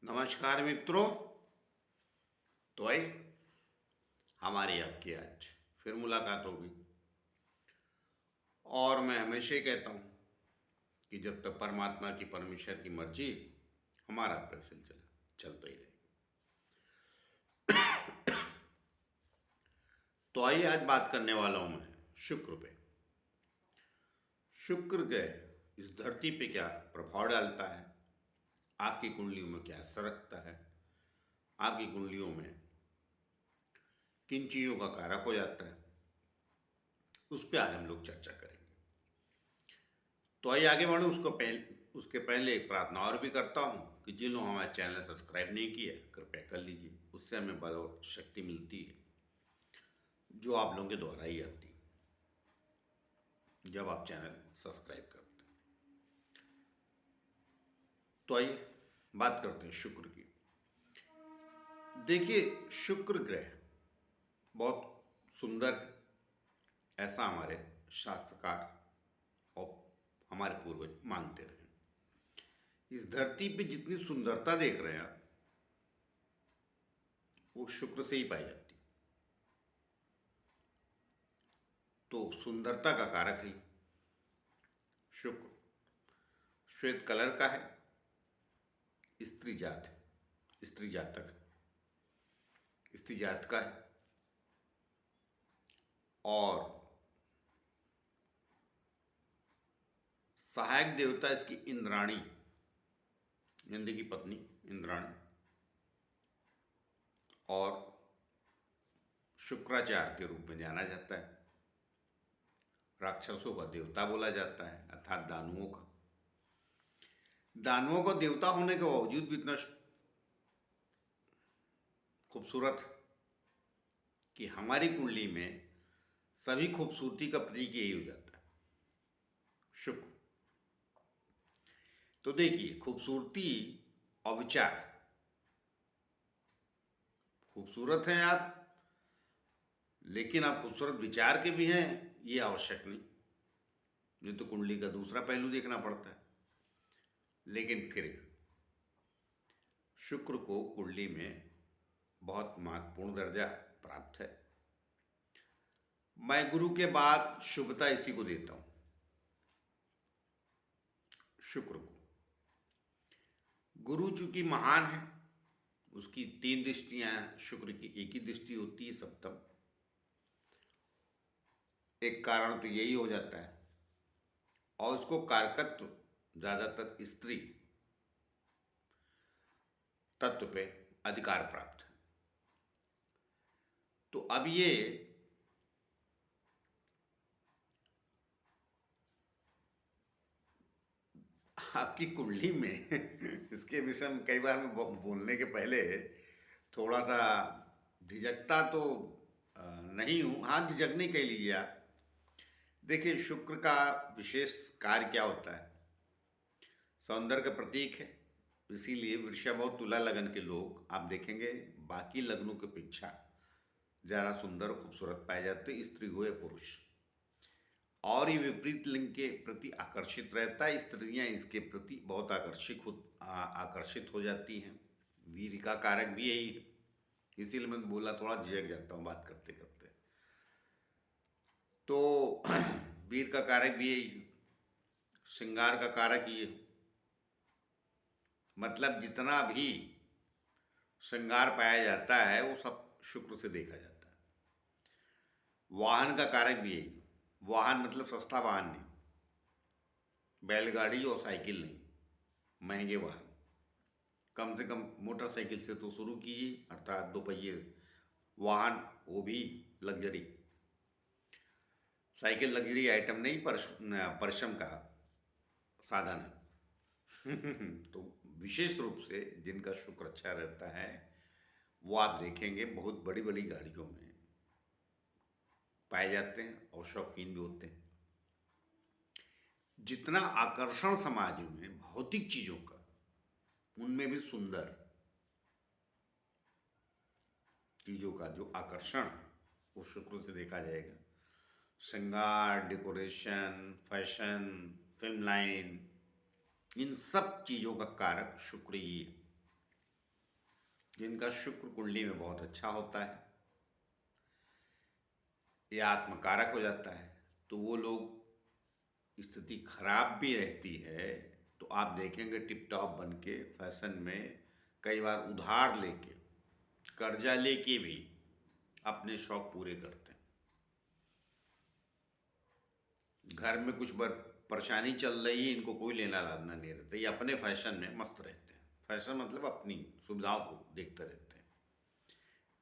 नमस्कार मित्रों। तो आइए हमारी आपकी आज फिर मुलाकात होगी। और मैं हमेशा ही कहता हूँ कि जब तक परमात्मा की परमेश्वर की मर्जी, हमारा आपका सिलसिला चलता ही रहेगा। तो आइए आज बात करने वाला हूँ मैं शुक्र पे। शुक्र ग्रह इस धरती पे क्या प्रभाव डालता है, आपकी कुंडलियों में क्या असर रखता है, आपकी कुंडलियों में किन चीज़ों का कारक हो जाता है, उस पर आज हम लोग चर्चा करेंगे। तो आइए आगे बढ़ो। उसके पहले एक प्रार्थना और भी करता हूँ कि जिन लोगों ने हमारा चैनल सब्सक्राइब नहीं किया कृपया कर लीजिए। उससे हमें बल और शक्ति मिलती है जो आप लोगों के द्वारा ही आती है जब आप चैनल सब्सक्राइब करते हैं। तो आइए बात करते हैं शुक्र की। देखिए, शुक्र ग्रह बहुत सुंदर है, ऐसा हमारे शास्त्रकार और हमारे पूर्वज मानते रहे। इस धरती पे जितनी सुंदरता देख रहे हैं आप, वो शुक्र से ही पाई जाती। तो सुंदरता का कारक है शुक्र। श्वेत कलर का है, स्त्री जात है, स्त्री जातक है, स्त्री जात का है। और सहायक देवता इसकी इंद्राणी, इंद्र की पत्नी इंद्राणी। और शुक्राचार्य के रूप में जाना जाता है। राक्षसों का देवता बोला जाता है, अर्थात दानुओं का। दानुओं का देवता होने के बावजूद भी इतना खूबसूरत कि हमारी कुंडली में सभी खूबसूरती का प्रतीक यही हो जाता है, शुक्र। तो देखिए, खूबसूरती और विचार, खूबसूरत हैं आप, लेकिन आप खूबसूरत विचार के भी हैं ये आवश्यक नहीं। नहीं तो कुंडली का दूसरा पहलू देखना पड़ता है। लेकिन फिर शुक्र को कुंडली में बहुत महत्वपूर्ण दर्जा प्राप्त है। मैं गुरु के बाद शुभता इसी को देता हूं, शुक्र को। गुरु चूंकि महान है, उसकी 3 दृष्टियां हैं, शुक्र की एक ही दृष्टि होती है, सप्तम। एक कारण तो यही हो जाता है। और उसको कारकत्व ज्यादातर स्त्री तत्व पे अधिकार प्राप्त है। तो अब ये आपकी कुंडली में इसके विषय में कई बार मैं बोलने के पहले थोड़ा सा झिझकता तो नहीं हूँ। हाँ, झिझकने कह लीजिए आप। देखिए, शुक्र का विशेष कार्य क्या होता है, सौंदर्य का प्रतीक है। इसीलिए वृषभ और तुला लगन के लोग आप देखेंगे बाकी लग्नों की अपेक्षा ज़्यादा सुंदर और खूबसूरत पाए जाते हैं, स्त्री हो या पुरुष। और ये विपरीत लिंग के प्रति आकर्षित रहता है, स्त्रियां इसके प्रति बहुत आकर्षित हो जाती हैं। वीर का कारक भी यही है। इसीलिए मैं बोला, थोड़ा झिझक जाता हूँ बात करते करते। तो वीर का कारक भी यही, श्रृंगार का कारक ये, मतलब जितना भी श्रृंगार पाया जाता है वो सब शुक्र से देखा जाता है। वाहन का कारक भी यही। वाहन मतलब सस्ता वाहन नहीं, बैलगाड़ी और साइकिल नहीं, महंगे वाहन। कम से कम मोटरसाइकिल से तो शुरू कीजिए, अर्थात 2 पहिए वाहन, वो भी लग्जरी। साइकिल लग्जरी आइटम नहीं, परिश्रम का साधन है। तो विशेष रूप से जिनका शुक्र अच्छा रहता है वो आप देखेंगे बहुत बड़ी बड़ी गाड़ियों में पाए जाते हैं और शौकीन भी होते हैं। जितना आकर्षण समाज में भौतिक चीजों का, उनमें भी सुंदर चीजों का जो आकर्षण वो शुक्र से देखा जाएगा। श्रृंगार, डेकोरेशन, फैशन, फिल्म लाइन, इन सब चीजों का कारक शुक्र ही है। जिनका शुक्र कुंडली में बहुत अच्छा होता है या आत्मकारक हो जाता है, तो वो लोग स्थिति खराब भी रहती है तो आप देखेंगे टिप टॉप बन के फैशन में, कई बार उधार लेके, कर्जा लेके भी अपने शौक पूरे करते हैं। घर में कुछ परेशानी चल रही है, इनको कोई लेना लाना नहीं रहता, ये अपने फैशन में मस्त रहते हैं। फैशन मतलब अपनी सुविधाओं को देखते रहते हैं।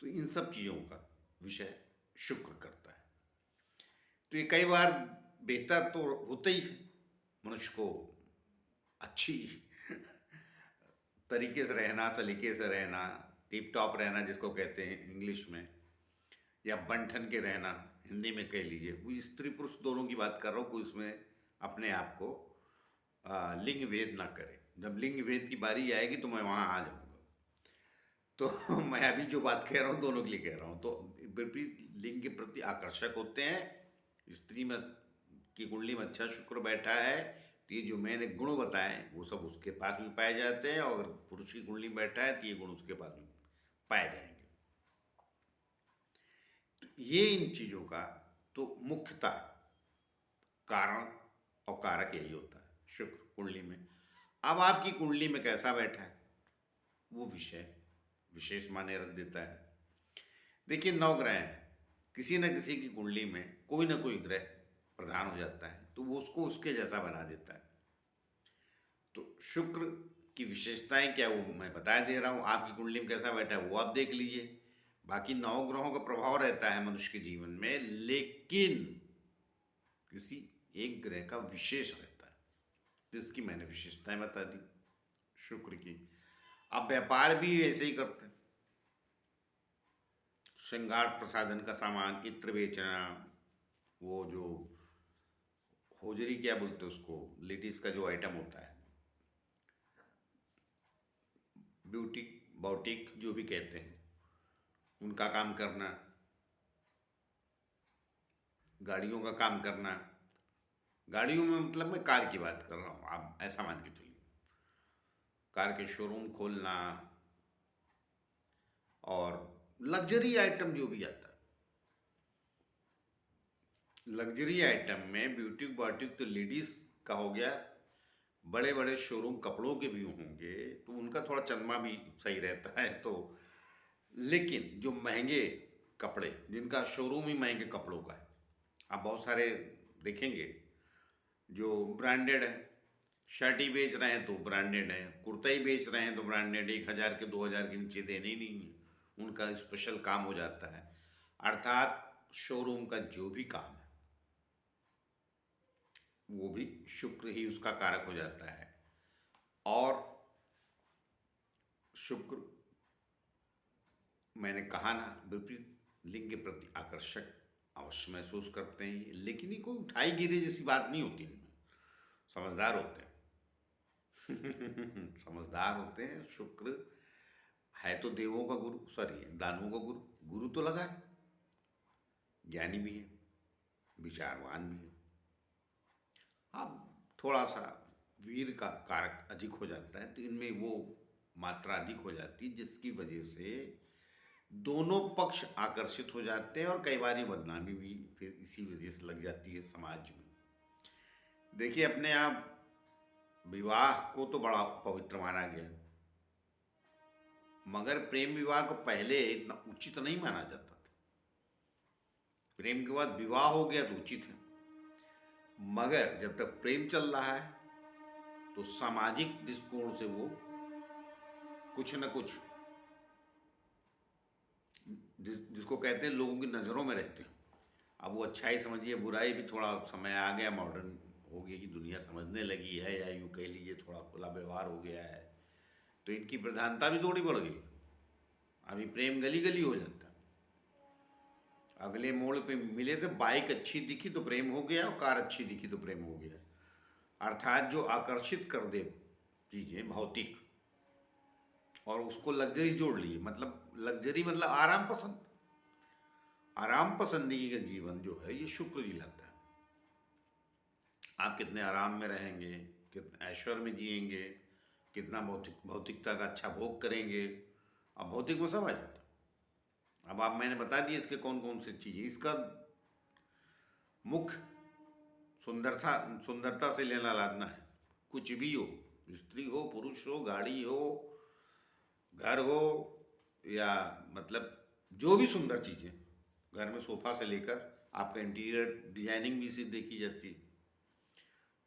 तो इन सब चीज़ों का विषय शुक्र करता है। तो ये कई बार बेहतर तो होता ही है, मनुष्य को अच्छी तरीके से रहना, सलीके से रहना, टिप टॉप रहना जिसको कहते हैं इंग्लिश में, या बन ठन के रहना हिंदी में कह लीजिए। वो स्त्री पुरुष दोनों की बात कर रहा हूँ, कोई इसमें अपने आप को लिंग भेद ना करे। जब लिंग भेद की बारी आएगी तो मैं वहाँ आ जाऊँगा। तो मैं अभी जो बात कह रहा हूँ दोनों के लिए कह रहा हूँ। तो विपरीत लिंग के प्रति आकर्षक होते हैं। स्त्री में की कुंडली में अच्छा शुक्र बैठा है तो ये जो मैंने गुण बताए वो सब उसके पास भी पाए जाते हैं, और पुरुष की कुंडली में बैठा है तो ये गुण उसके पास भी पाए जाएंगे। तो ये इन चीज़ों का तो मुख्यतः कारण और कारक यही होता है शुक्र कुंडली में। अब आपकी कुंडली में कैसा बैठा है वो विषय विशेष मायने रख देता है। देखिए, 9 ग्रह हैं, किसी न किसी की कुंडली में कोई ना कोई ग्रह प्रधान हो जाता है तो वो उसको उसके जैसा बना देता है। तो शुक्र की विशेषताएं क्या वो मैं बता दे रहा हूँ, आपकी कुंडली में कैसा बैठा है वो आप देख लीजिए। बाकी 9 ग्रहों का प्रभाव रहता है मनुष्य के जीवन में, लेकिन किसी एक ग्रह का विशेष रहता है, तो इसकी मैंने विशेषताएं बता दी शुक्र की। अब व्यापार भी ऐसे ही करते हैं, श्रृंगार प्रसाधन का सामान, इत्र बेचना, वो जो होजरी क्या बोलते हैं उसको, लेडीज का जो आइटम होता है, ब्यूटी बॉटिक जो भी कहते हैं, उनका काम करना, गाड़ियों का काम करना। गाड़ियों में मतलब मैं कार की बात कर रहा हूँ, आप ऐसा मान के चलिए। कार के शोरूम खोलना और लग्जरी आइटम जो भी आता है, लग्जरी आइटम में ब्यूटी बॉटिक तो लेडीज का हो गया, बड़े बड़े शोरूम कपड़ों के भी होंगे तो उनका थोड़ा चंदमा भी सही रहता है। तो लेकिन जो महंगे कपड़े, जिनका शोरूम ही महंगे कपड़ों का है, आप बहुत सारे देखेंगे जो ब्रांडेड है, शर्ट ही बेच रहे हैं तो ब्रांडेड है, कुर्ता ही बेच रहे हैं तो ब्रांडेड, 1,000 के 2,000 के नीचे देने ही नहीं है, उनका स्पेशल काम हो जाता है। अर्थात शोरूम का जो भी काम है वो भी शुक्र ही उसका कारक हो जाता है। और शुक्र मैंने कहा ना, विपरीत लिंग के प्रति आकर्षक अवश्य महसूस करते हैं ये, लेकिन ये कोई उठाई गिरे जैसी बात नहीं होती इनमें, समझदार होते हैं। समझदार होते हैं। शुक्र है तो देवों का गुरु, सॉरी दानवों का गुरु, गुरु तो लगा है, ज्ञानी भी है, विचारवान भी है। अब थोड़ा सा वीर का कारक अधिक हो जाता है तो इनमें वो मात्रा अधिक हो जाती है, जिसकी वजह से दोनों पक्ष आकर्षित हो जाते हैं और कई बार ये बदनामी भी फिर इसी वजह से लग जाती है समाज में। देखिए, अपने आप विवाह को तो बड़ा पवित्र माना गया, मगर प्रेम विवाह को पहले इतना उचित नहीं माना जाता था। प्रेम के बाद विवाह हो गया तो उचित है, मगर जब तक प्रेम चल रहा है तो सामाजिक दृष्टिकोण से वो कुछ न कुछ जिसको कहते हैं लोगों की नज़रों में रहते हैं। अब वो अच्छाई समझिए, बुराई भी, थोड़ा समय आ गया, मॉडर्न हो गया कि दुनिया समझने लगी है, या यूँ कह लीजिए थोड़ा खुला व्यवहार हो गया है, तो इनकी प्रधानता भी थोड़ी बढ़ गई। अभी प्रेम गली गली हो जाता है। अगले मोड़ पे मिले थे, बाइक अच्छी दिखी तो प्रेम हो गया, और कार अच्छी दिखी तो प्रेम हो गया। अर्थात जो आकर्षित कर दे चीज़ें भौतिक, और उसको लग्जरी जोड़ लिए, मतलब लग्जरी मतलब आराम पसंद, आराम पसंदगी का जीवन जो है ये शुक्र जी लाता है। आप कितने आराम में रहेंगे, कितने ऐश्वर्य में जिएंगे, कितना भौतिकता का अच्छा भोग करेंगे, अब भौतिक में सब आ जाता है। अब आप मैंने बता दिया इसके कौन कौन सी चीज़ें, इसका मुख्य सुंदरता से लेना लादना है। कुछ भी हो, स्त्री हो, पुरुष हो, गाड़ी हो, घर हो, या मतलब जो भी सुंदर चीज़ें घर में, सोफा से लेकर आपका इंटीरियर डिजाइनिंग भी इसी देखी जाती है।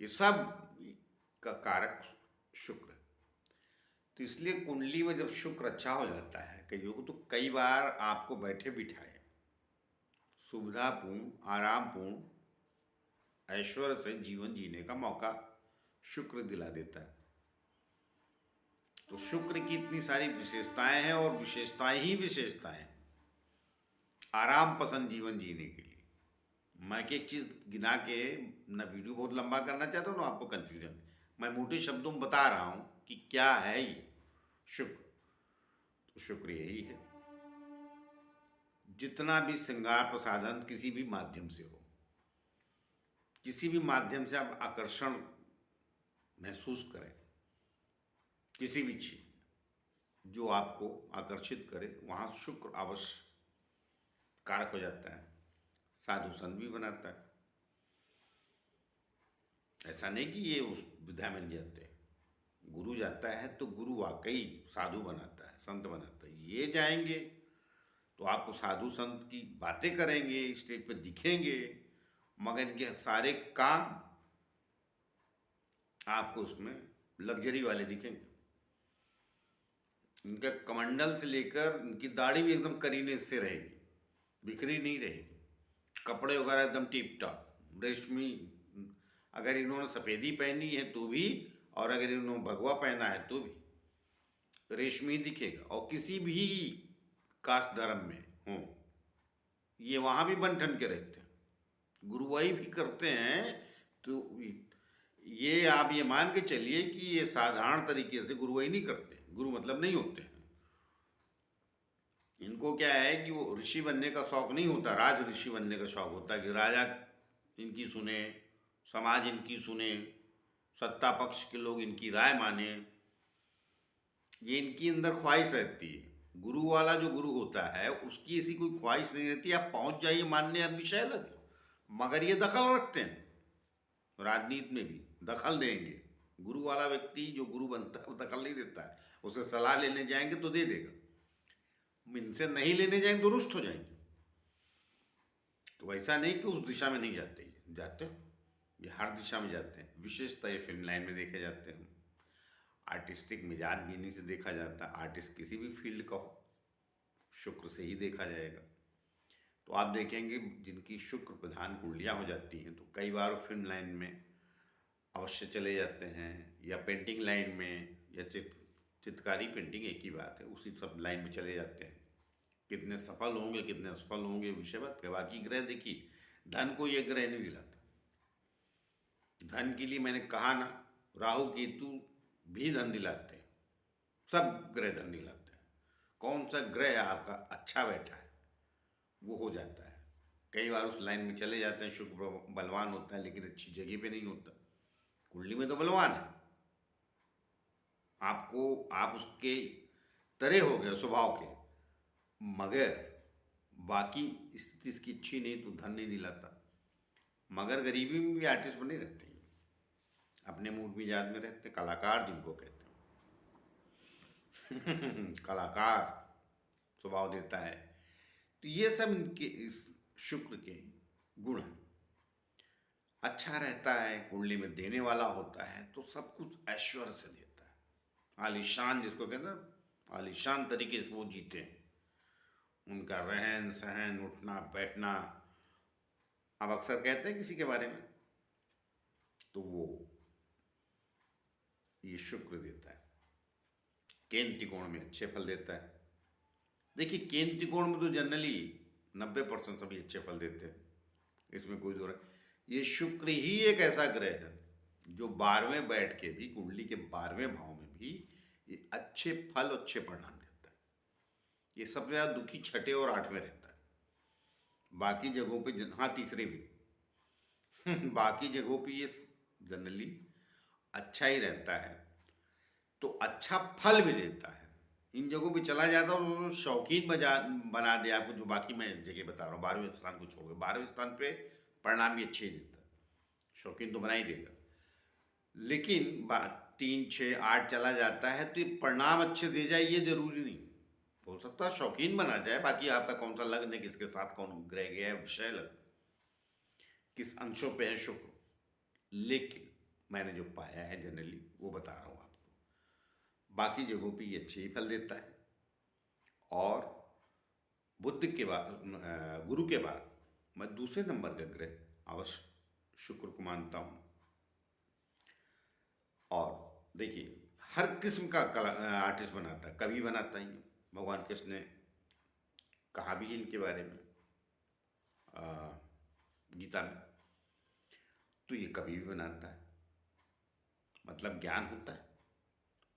ये सब का कारक शुक्र है। तो इसलिए कुंडली में जब शुक्र अच्छा हो जाता है कईयों को, तो कई बार आपको बैठे बिठाए सुविधापूर्ण, आरामपूर्ण, ऐश्वर्य से जीवन जीने का मौका शुक्र दिला देता है। तो शुक्र की इतनी सारी विशेषताएं हैं, और विशेषताएं ही विशेषताएं हैं आराम पसंद जीवन जीने के लिए। मैं एक चीज गिना के, ना वीडियो बहुत लंबा करना चाहता हूँ ना आपको कंफ्यूजन, मैं मोटे शब्दों में बता रहा हूँ कि क्या है ये शुक्र। तो शुक्र यही है, जितना भी श्रृंगार प्रसाधन किसी भी माध्यम से हो, किसी भी माध्यम से आप आकर्षण महसूस करें, किसी भी चीज जो आपको आकर्षित करे, वहां शुक्र अवश्य कारक हो जाता है। साधु संत भी बनाता है, ऐसा नहीं कि ये उस विधा में जाते हैं। गुरु जाता है तो गुरु वाकई साधु बनाता है, संत बनाता है। ये जाएंगे तो आपको साधु संत की बातें करेंगे, स्टेज पे दिखेंगे, मगर इनके सारे काम आपको उसमें लग्जरी वाले दिखेंगे। इनका कमंडल से लेकर इनकी दाढ़ी भी एकदम करीने से रहेगी, बिखरी नहीं रहेगी, कपड़े वगैरह एकदम टिप टॉप रेशमी। अगर इन्होंने सफ़ेदी पहनी है तो भी, और अगर इन्होंने भगवा पहना है तो भी रेशमी दिखेगा। और किसी भी कास्ट धर्म में हो, ये वहाँ भी बन ठन के रहते हैं, गुरुवाई भी करते हैं। तो ये आप ये मान के चलिए कि ये साधारण तरीके से गुरुवाई नहीं करते, गुरु मतलब नहीं होते हैं। इनको क्या है कि वो ऋषि बनने का शौक नहीं होता, राज ऋषि बनने का शौक होता है कि राजा इनकी सुने, समाज इनकी सुने, सत्ता पक्ष के लोग इनकी राय माने। ये इनकी अंदर ख्वाहिश रहती है। गुरु वाला जो गुरु होता है उसकी ऐसी कोई ख्वाहिश नहीं रहती, आप पहुंच जाइए मानने, अब विषय अलग है। मगर ये दखल रखते हैं, राजनीति में भी दखल देंगे। गुरु वाला व्यक्ति जो गुरु बनता है वो दखल नहीं देता है, उसे सलाह लेने जाएंगे तो दे देगा, इनसे नहीं लेने जाएंगे तो रुष्ट हो जाएंगे। तो ऐसा नहीं कि उस दिशा में नहीं जाते, जाते ये हर दिशा में जाते हैं। विशेषतः ये फिल्म लाइन में देखे जाते हैं। आर्टिस्टिक मिजाज भी इन्हीं से देखा जाता है। आर्टिस्ट किसी भी फील्ड का हो, शुक्र से ही देखा जाएगा। तो आप देखेंगे जिनकी शुक्र प्रधान कुंडलियाँ हो जाती हैं तो कई बार फिल्म लाइन में अवश्य चले जाते हैं, या पेंटिंग लाइन में, या चित्रकारी पेंटिंग एक ही बात है, उसी सब लाइन में चले जाते हैं। कितने सफल होंगे कितने असफल होंगे विषय बात है। बाकी ग्रह देखिए, धन को ये ग्रह नहीं दिलाता। धन के लिए मैंने कहा ना, राहु केतु भी धन दिलाते हैं, सब ग्रह धन दिलाते हैं। कौन सा ग्रह आपका अच्छा बैठा है वो हो जाता है। कई बार उस लाइन में चले जाते हैं, शुक्र बलवान होता है लेकिन अच्छी जगह पे नहीं होता। कुंडली में तो बलवान है, आपको आप उसके तरह हो गए स्वभाव के, मगर बाकी स्थिति इसकी अच्छी नहीं तो धन नहीं दिलाता। मगर गरीबी में भी आर्टिस्ट बने रहते हैं, अपने मूड मिजाज में रहते, कलाकार जिनको कहते हैं कलाकार स्वभाव देता है। तो ये सब इनके इस शुक्र के गुण हैं। अच्छा रहता है, कुंडली में देने वाला होता है तो सब कुछ ऐश्वर्य से देता है। आलीशान जिसको कहते हैं, आलीशान तरीके से वो जीते हैं। उनका रहन सहन, उठना बैठना, अब अक्सर कहते हैं किसी के बारे में तो वो ये शुक्र देता है। केंद्र त्रिकोण में अच्छे फल देता है। देखिए केंद्र त्रिकोण में तो जनरली 90% सभी अच्छे फल देते हैं, इसमें कोई जोर है। ये शुक्र ही एक ऐसा ग्रह है जो 12वें बैठ के भी, कुंडली के 12वें भाव में भी ये अच्छे फल, अच्छे परिणाम देता है। ये सबसे ज़्यादा दुखी 6ठे और 8वें रहता है। बाकी जगहों पे हाँ तीसरे भी बाकी जगहों पे ये जनरली अच्छा ही रहता है। तो अच्छा फल भी देता है। इन जगहों पे चला जाता है और शौकीन बना दे आपको, जो बाकी मैं जगह बता रहा हूँ। 12वें स्थान को छोड़ के 12वें स्थान पे परिणाम भी अच्छे ही देता है, शौकीन तो बना ही देगा। लेकिन बात 3, 6, 8 चला जाता है तो ये परिणाम अच्छे दे जाए ये जरूरी नहीं। हो सकता है शौकीन बना जाए, बाकी आपका कौन सा लग्न है, किसके साथ कौन ग्रह गया है, विषय लग्न किस अंशों पे है शुक्र। लेकिन मैंने जो पाया है जनरली वो बता रहा हूँ आपको। बाकी जगहों पे ये अच्छे ही फल देता है। और बुध के बाद गुरु के बाद मैं दूसरे नंबर का ग्रह अवश्य शुक्र को मानता हूँ। और देखिए, हर किस्म का कला आर्टिस्ट बनाता है, कवि बनाता ही है। भगवान कृष्ण ने कहा भी है इनके बारे में गीता में। तो ये कवि भी बनाता है, मतलब ज्ञान होता है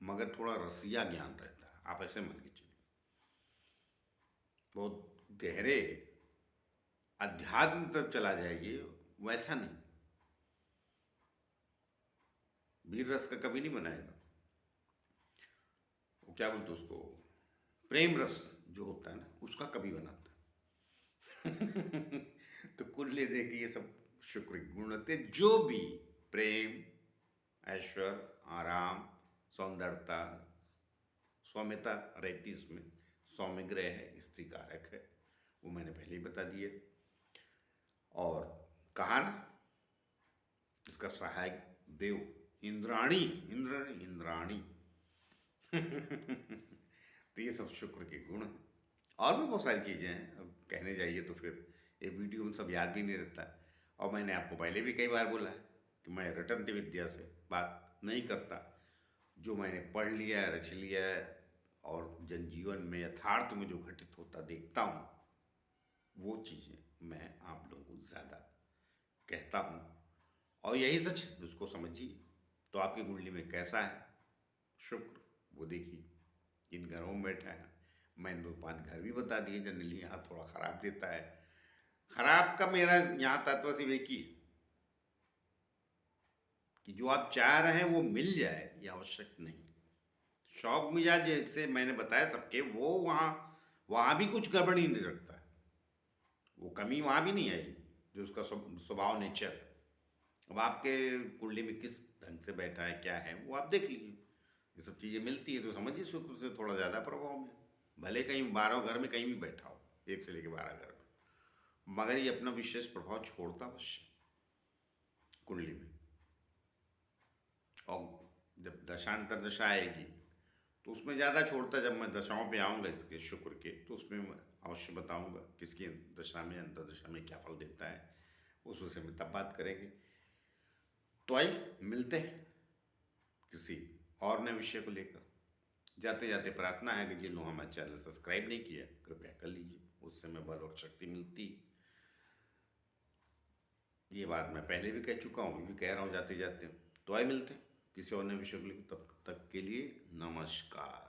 मगर थोड़ा रसिया ज्ञान रहता है, आप ऐसे मान के चलिए। बहुत गहरे अध्यात्म तक चला जाएगी वैसा नहीं। वीर रस का कभी नहीं बनाएगा, वो क्या बोलते उसको, प्रेम रस जो होता है ना, उसका कभी बनाता है। तो कुल ले देखिए ये सब शुक्र के गुण होते हैं, जो भी प्रेम, ऐश्वर्य, आराम, सौंदर्यता, सौम्यता रहती इसमें। सौम्य ग्रह है, स्त्री कारक है, वो मैंने पहले ही बता दिए। और कहा ना, इसका सहायक देव इंद्राणी, इंद्राणी इंद्राणी। तो ये सब शुक्र के गुण हैं। और भी बहुत सारी चीज़ें हैं, अब कहने जाइए तो फिर ये वीडियो में सब याद भी नहीं रहता। और मैंने आपको पहले भी कई बार बोला है कि मैं रटंत विद्या से बात नहीं करता। जो मैंने पढ़ लिया है, रच लिया है, और जनजीवन में यथार्थ में जो घटित होता देखता हूँ, वो चीज़ें मैं आप लोगों को ज़्यादा कहता हूँ। और यही सच है, उसको समझिए। तो आपकी कुंडली में कैसा है शुक्र, वो देखिए। इन घरों में बैठा है, मैंने 2-5 घर भी बता दिए। जनरली यहाँ थोड़ा खराब देता है। खराब का मेरा यहाँ तत्व सिर्फ एक ही है कि जो आप चाह रहे हैं वो मिल जाए, ये आवश्यक नहीं। शौक मिजाज जैसे मैंने बताया सबके, वो वहाँ भी कुछ गड़बड़ी नहीं रखता है, वो कमी वहाँ भी नहीं आएगी जो उसका स्वभाव नेचर। अब आपके कुंडली में किस ढंग से बैठा है, क्या है, वो आप देख लीजिए। ये सब चीज़ें मिलती है तो समझिए शुक्र से थोड़ा ज़्यादा प्रभाव में, भले कहीं 12 घर में कहीं भी बैठा हो, 1 से लेकर 12 घर में, मगर ये अपना विशेष प्रभाव छोड़ता अवश्य कुंडली में। और जब दशांतर दशा आएगी तो उसमें ज़्यादा छोड़ता। जब मैं दशाओं पे आऊँगा इसके शुक्र के, तो उसमें मैं अवश्य बताऊँगा किसकी दशा में, अंतर्दशा में क्या फल देता है, उस विषय में तब बात करेंगे। तो आइए मिलते हैं किसी और नए विषय को लेकर। जाते जाते प्रार्थना है कि जिन लोगों हमारे चैनल सब्सक्राइब नहीं किया, कृपया कर लीजिए, उससे हमें बल और शक्ति मिलती। ये बात मैं पहले भी कह चुका हूँ, अभी भी कह रहा हूँ जाते जाते। तो आइए मिलते हैं किसी और नए विषय को लेकर, तब तक के लिए नमस्कार।